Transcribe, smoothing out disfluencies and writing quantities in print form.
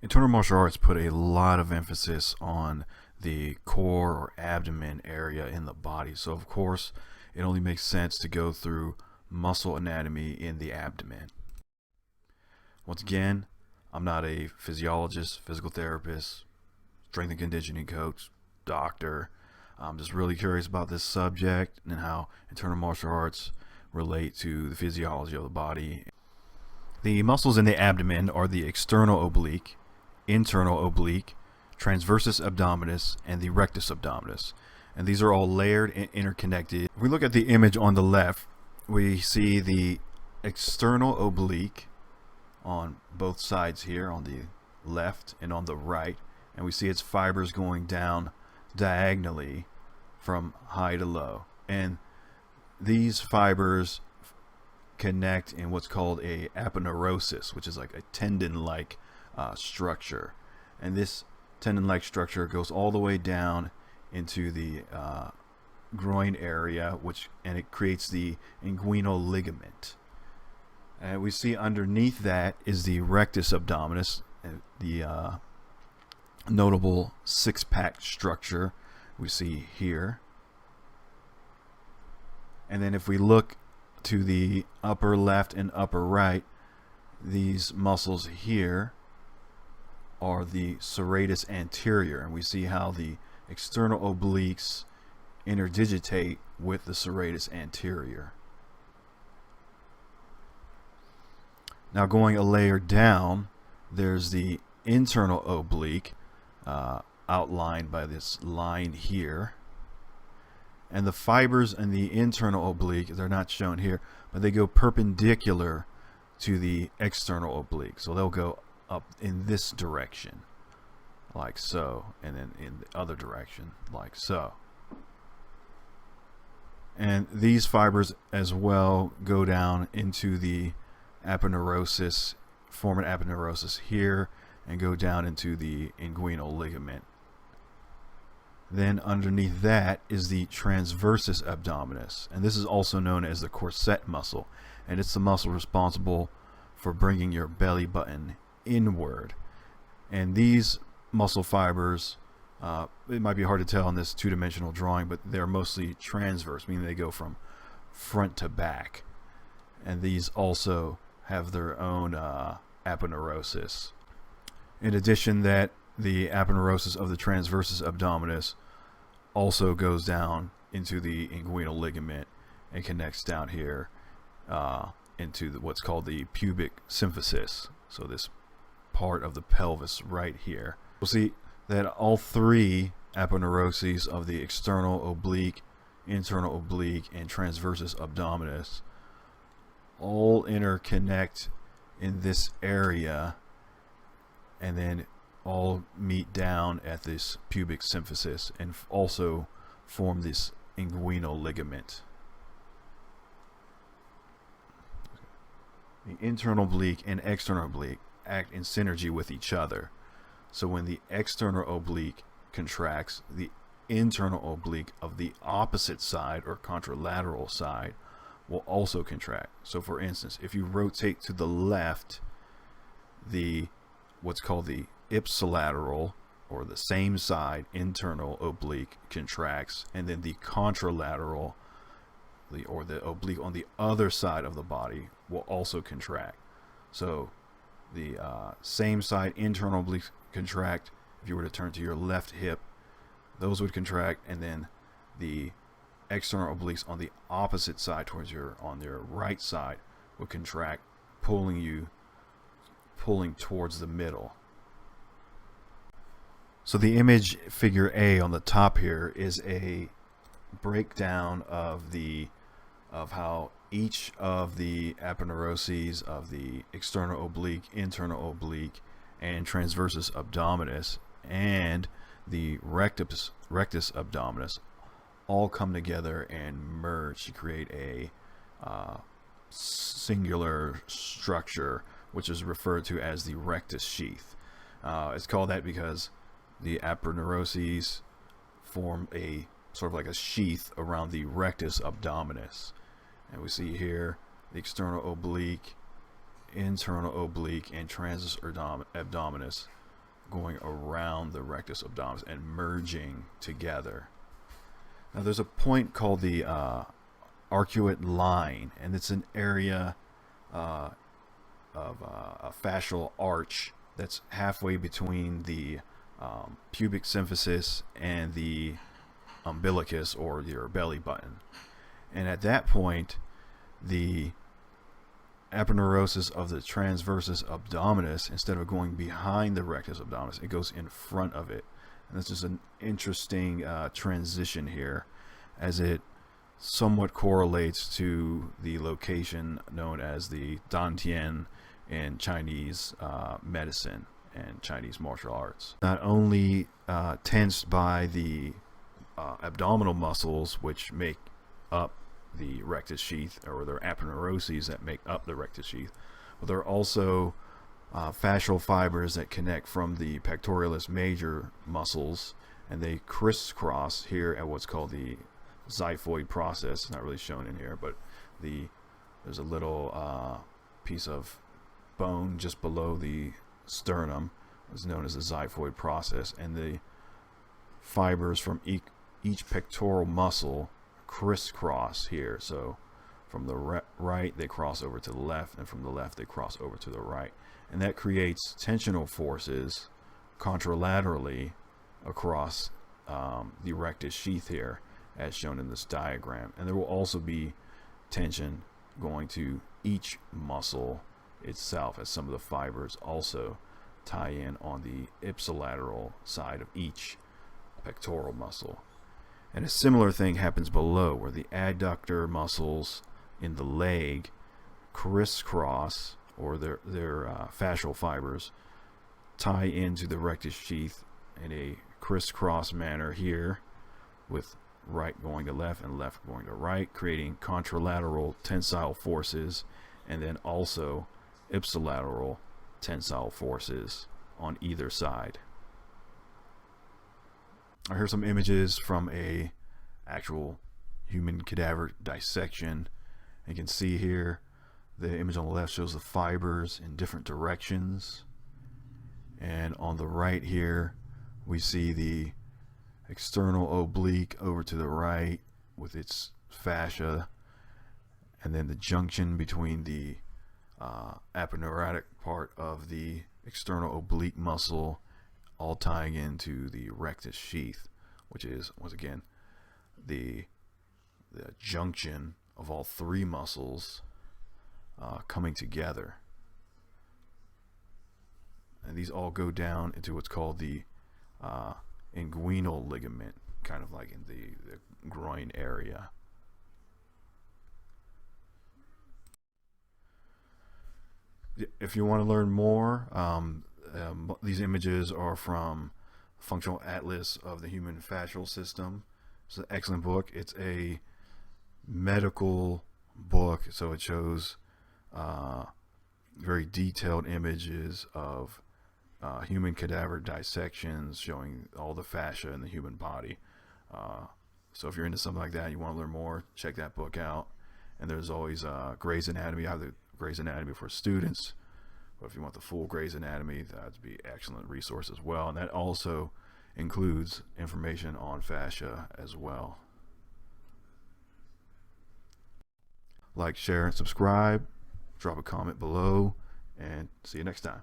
Internal martial arts put a lot of emphasis on the core or abdomen area in the body. So of course, it only makes sense to go through muscle anatomy in the abdomen. Once again, I'm not a physiologist, physical therapist, strength and conditioning coach, doctor. I'm just really curious about this subject and how internal martial arts relate to the physiology of the body. The muscles in the abdomen are the external oblique, internal oblique, transversus abdominis, and the rectus abdominis. And these are all layered and interconnected. If we look at the image on the left, we see the external oblique on both sides here, on the left and on the right. And we see its fibers going down diagonally from high to low. And these fibers connect in what's called a aponeurosis, which is like a tendon-like structure. And this tendon-like structure goes all the way down into the groin area, and it creates the inguinal ligament. And we see underneath that is the rectus abdominis, the notable six-pack structure we see here. And then if we look to the upper left and upper right, these muscles here are the serratus anterior, and we see how the external obliques interdigitate with the serratus anterior. Now going a layer down, there's the internal oblique, outlined by this line here. And the fibers in the internal oblique, they're not shown here, but they go perpendicular to the external oblique. So they'll go up in this direction, like so, and then in the other direction, like so. And these fibers as well go down into the aponeurosis, form an aponeurosis here, and go down into the inguinal ligament. Then underneath that is the transversus abdominis, and this is also known as the corset muscle, and it's the muscle responsible for bringing your belly button inward. And these muscle fibers, it might be hard to tell in this two-dimensional drawing, but they're mostly transverse, meaning they go from front to back. And these also have their own aponeurosis. In addition, that the aponeurosis of the transversus abdominis also goes down into the inguinal ligament and connects down here into what's called the pubic symphysis. So this part of the pelvis right here. We'll see that all three aponeuroses of the external oblique, internal oblique, and transversus abdominis all interconnect in this area, and then all meet down at this pubic symphysis and also form this inguinal ligament. The internal oblique and external oblique act in synergy with each other. So when the external oblique contracts, the internal oblique of the opposite side or contralateral side will also contract. So for instance, if you rotate to the left, the what's called the ipsilateral, or the same side internal oblique, contracts, and then the contralateral, or the oblique on the other side of the body, will also contract. So the same side internal obliques contract. If you were to turn to your left hip, those would contract, and then the external obliques on the opposite side towards on your right side would contract, pulling towards the middle. So the image figure A on the top here is a breakdown of how each of the aponeuroses of the external oblique, internal oblique, and transversus abdominis and the rectus abdominis all come together and merge to create a singular structure, which is referred to as the rectus sheath. It's called that because the aponeuroses form a sort of like a sheath around the rectus abdominis. And we see here the external oblique, internal oblique, and transversus abdominis going around the rectus abdominis and merging together. Now there's a point called the arcuate line, and it's an area of a fascial arch that's halfway between the pubic symphysis and the umbilicus, or your belly button. And at that point, the aponeurosis of the transversus abdominis, instead of going behind the rectus abdominis, it goes in front of it. And this is an interesting transition here, as it somewhat correlates to the location known as the dantian in Chinese medicine and Chinese martial arts. Not only tensed by the abdominal muscles, which make up the rectus sheath, or their aponeuroses that make up the rectus sheath, but there are also fascial fibers that connect from the pectoralis major muscles, and they crisscross here at what's called the xiphoid process. It's not really shown in here, but there's a little piece of bone just below the sternum. It's known as the xiphoid process, and the fibers from each pectoral muscle crisscross here. So from the right they cross over to the left, and from the left they cross over to the right, and that creates tensional forces contralaterally across the rectus sheath here, as shown in this diagram. And there will also be tension going to each muscle itself, as some of the fibers also tie in on the ipsilateral side of each pectoral muscle. And a similar thing happens below, where the adductor muscles in the leg crisscross, or their fascial fibers tie into the rectus sheath in a crisscross manner here, with right going to left and left going to right, creating contralateral tensile forces, and then also ipsilateral tensile forces on either side. Here's some images from a actual human cadaver dissection. You can see here the image on the left shows the fibers in different directions, and on the right here we see the external oblique over to the right with its fascia, and then the junction between the aponeurotic part of the external oblique muscle, all tying into the rectus sheath, which is once again the junction of all three muscles coming together. And these all go down into what's called the inguinal ligament, kind of like in the groin area. If you want to learn more, these images are from Functional Atlas of the Human Fascial System. It's an excellent book. It's a medical book, so it shows very detailed images of human cadaver dissections, showing all the fascia in the human body. So if you're into something like that, you want to learn more, check that book out. And there's always Gray's Anatomy. I have the Gray's Anatomy for students, but if you want the full Gray's Anatomy, that'd be an excellent resource as well. And that also includes information on fascia as well. Like, share, and subscribe. Drop a comment below, and see you next time.